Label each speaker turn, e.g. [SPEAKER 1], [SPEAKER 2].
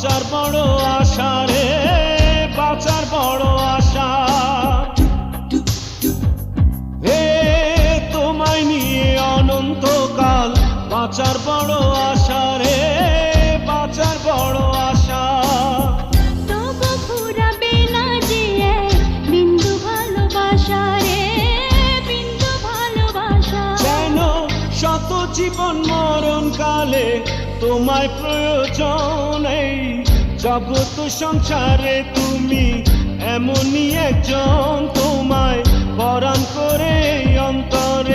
[SPEAKER 1] বাঁচার বড় আশা রে, বাঁচার বড় আশা। হে তোমায় নিয়ে অনন্তকাল, বাঁচার বড় আশা রে, বাঁচার বড় আশা।
[SPEAKER 2] তবু ফুরাবে না যে এক বিন্দু ভালোবাসা রে, বিন্দু ভালোবাসা।
[SPEAKER 1] যেন শত জীবন মরণ কালে তোমায় প্রয়োজন। এই জগৎ সংসারে তুমি এমনই একজন, তোমায় পরাণ করে অন্তরে